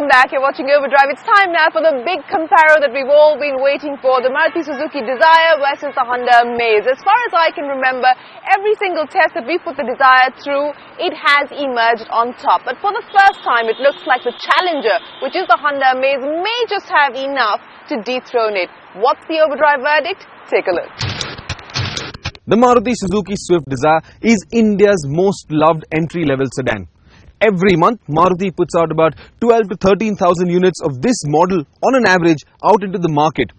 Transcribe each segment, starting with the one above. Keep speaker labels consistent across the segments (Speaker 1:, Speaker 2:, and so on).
Speaker 1: welcome back. You're watching Overdrive. It's time now for the big comparo that we've all been waiting for, the Maruti Suzuki Dzire versus the Honda Amaze. As far as I can remember, every single test that we put the Dzire through, it has emerged on top. But for the first time, it looks like the challenger, which is the Honda Amaze, may just have enough to dethrone it. What's the Overdrive verdict? Take a look.
Speaker 2: The Maruti Suzuki Swift Dzire is India's most loved entry-level sedan. Every month, Maruti puts out about 12 to 13,000 units of this model on an average out into the market.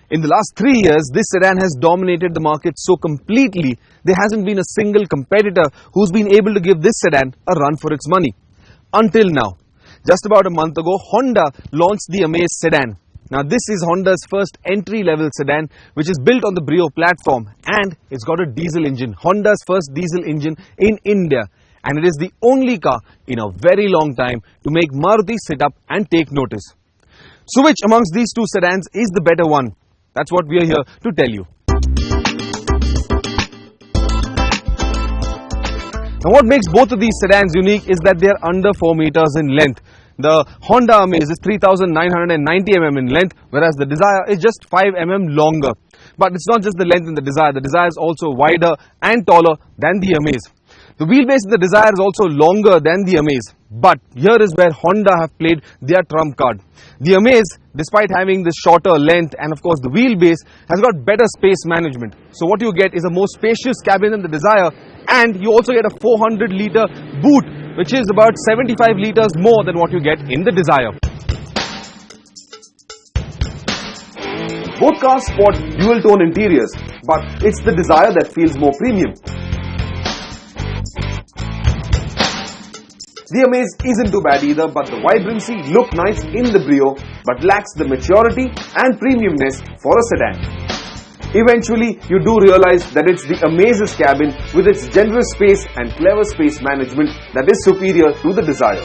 Speaker 2: In the last 3 years, this sedan has dominated the market so completely, there hasn't been a single competitor who's been able to give this sedan a run for its money. Until now. Just about a month ago, Honda launched the Amaze sedan. Now this is Honda's first entry-level sedan, which is built on the Brio platform, and it's got a diesel engine, Honda's first diesel engine in India. And it is the only car in a very long time to make Maruti sit up and take notice. So which amongst these two sedans is the better one? That's what we are here to tell you. Now what makes both of these sedans unique is that they are under 4 meters in length. The Honda Amaze is 3,990 mm in length, whereas the Dzire is just 5 mm longer. But it's not just the length in the Dzire is also wider and taller than the Amaze. The wheelbase in the Dzire is also longer than the Amaze, but here is where Honda have played their trump card. The Amaze, despite having the shorter length and of course the wheelbase, has got better space management. So what you get is a more spacious cabin than the Dzire, and you also get a 400-litre boot, which is about 75 litres more than what you get in the Dzire. Both cars sport dual-tone interiors, but it's the Dzire that feels more premium. The Amaze isn't too bad either, but the vibrancy look nice in the Brio, but lacks the maturity and premiumness for a sedan. Eventually, you do realize that it's the Amaze's cabin with its generous space and clever space management that is superior to the Dzire.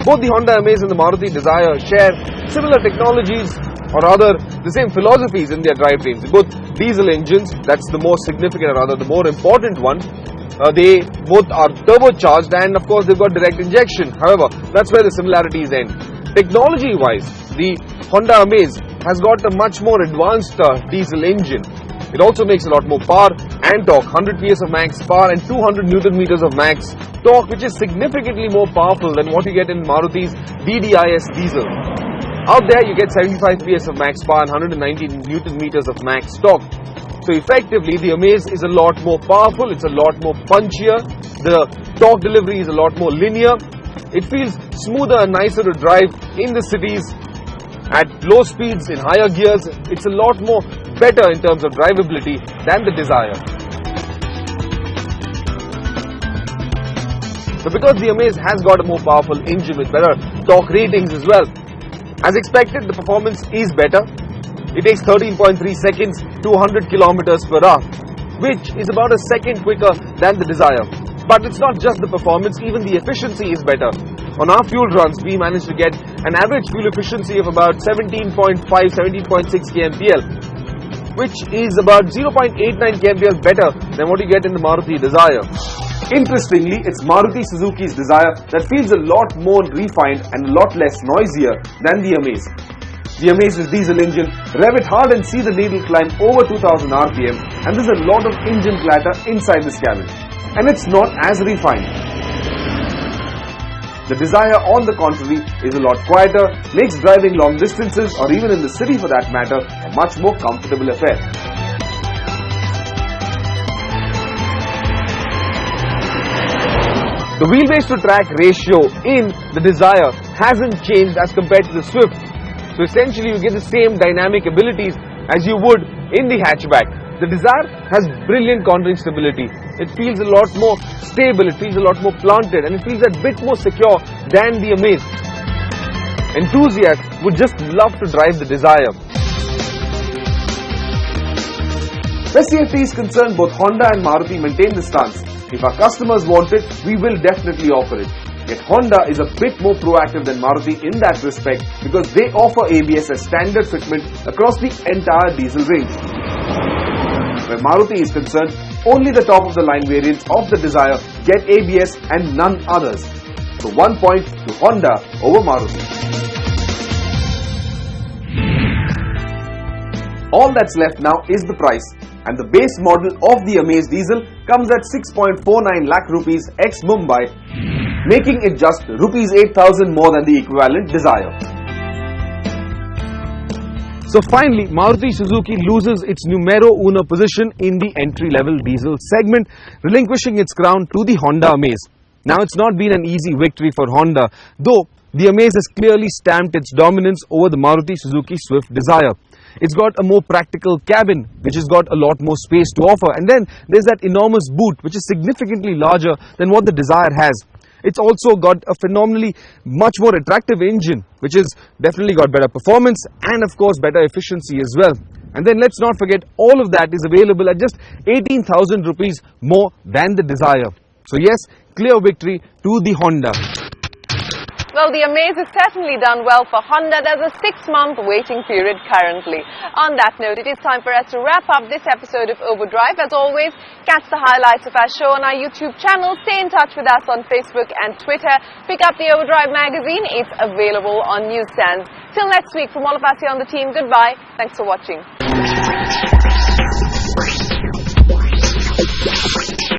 Speaker 2: Both the Honda Amaze and the Maruti Dzire share similar technologies, or rather the same philosophies in their drivetrains. Both diesel engines, that's the most significant, or rather the more important one. They both are turbocharged, and of course they've got direct injection. However, that's where the similarities end. Technology wise, the Honda Amaze has got a much more advanced diesel engine. It also makes a lot more power and torque, 100 PS of max power and 200 Newton meters of max torque, which is significantly more powerful than what you get in Maruti's DDIS diesel. Out there you get 75 PS of max power and 190 Newton meters of max torque. So effectively the Amaze is a lot more powerful, it's a lot more punchier, the torque delivery is a lot more linear, it feels smoother and nicer to drive in the cities at low speeds, in higher gears. It's a lot more better in terms of drivability than the Dzire. So because the Amaze has got a more powerful engine with better torque ratings as well, as expected, the performance is better. It takes 13.3 seconds to 100 kilometers per hour, which is about a second quicker than the Dzire. But it's not just the performance, even the efficiency is better. On our fuel runs, we managed to get an average fuel efficiency of about 17.5, 17.6 kmpl, which is about 0.89 kmpl better than what you get in the Maruti Dzire. Interestingly, it's Maruti Suzuki's Dzire that feels a lot more refined and a lot less noisier than the Amaze. The Amaze's diesel engine, rev it hard and see the needle climb over 2000 RPM, and there's a lot of engine clatter inside this cabin. And it's not as refined. The Dzire, on the contrary, is a lot quieter, makes driving long distances or even in the city for that matter a much more comfortable affair. The wheelbase to track ratio in the Dzire hasn't changed as compared to the Swift. So essentially you get the same dynamic abilities as you would in the hatchback. The Dzire has brilliant cornering stability. It feels a lot more stable, it feels a lot more planted, and it feels a bit more secure than the Amaze. Enthusiasts would just love to drive the Dzire. Where safety is concerned, both Honda and Maruti maintain the stance. If our customers want it, we will definitely offer it. Yet Honda is a bit more proactive than Maruti in that respect because they offer ABS as standard fitment across the entire diesel range. where Maruti is concerned, only the top of the line variants of the Dzire get ABS and none others. So 1 point to Honda over Maruti. All that's left now is the price, and the base model of the Amaze Diesel comes at 6.49 lakh rupees ex Mumbai, making it just rupees 8,000 more than the equivalent Dzire. So finally, Maruti Suzuki loses its numero uno position in the entry-level diesel segment, relinquishing its crown to the Honda Amaze. Now, it's not been an easy victory for Honda, though the Amaze has clearly stamped its dominance over the Maruti Suzuki Swift Dzire. It's got a more practical cabin, which has got a lot more space to offer, and then there's that enormous boot, which is significantly larger than what the Dzire has. It's also got a phenomenally much more attractive engine, which has definitely got better performance and of course better efficiency as well. And then let's not forget, all of that is available at just 18,000 rupees more than the Dzire. So yes, clear victory to the Honda.
Speaker 1: Well, the Amaze has certainly done well for Honda. There's a 6-month waiting period currently. On that note, it is time for us to wrap up this episode of Overdrive. As always, catch the highlights of our show on our YouTube channel. Stay in touch with us on Facebook and Twitter. Pick up the Overdrive magazine. It's available on newsstands. Till next week, from all of us here on the team, goodbye. Thanks for watching.